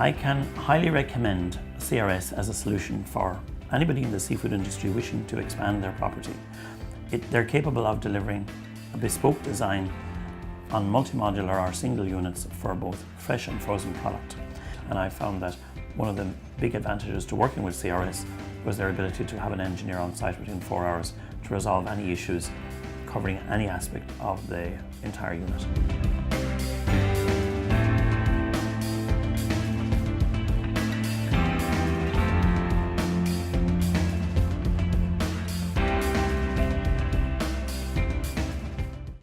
I can highly recommend CRS as a solution for anybody in the seafood industry wishing to expand their property. They're capable of delivering a bespoke design on multi-modular or single units for both fresh and frozen product. And I found that one of the big advantages to working with CRS was their ability to have an engineer on site within 4 hours to resolve any issues covering any aspect of the entire unit.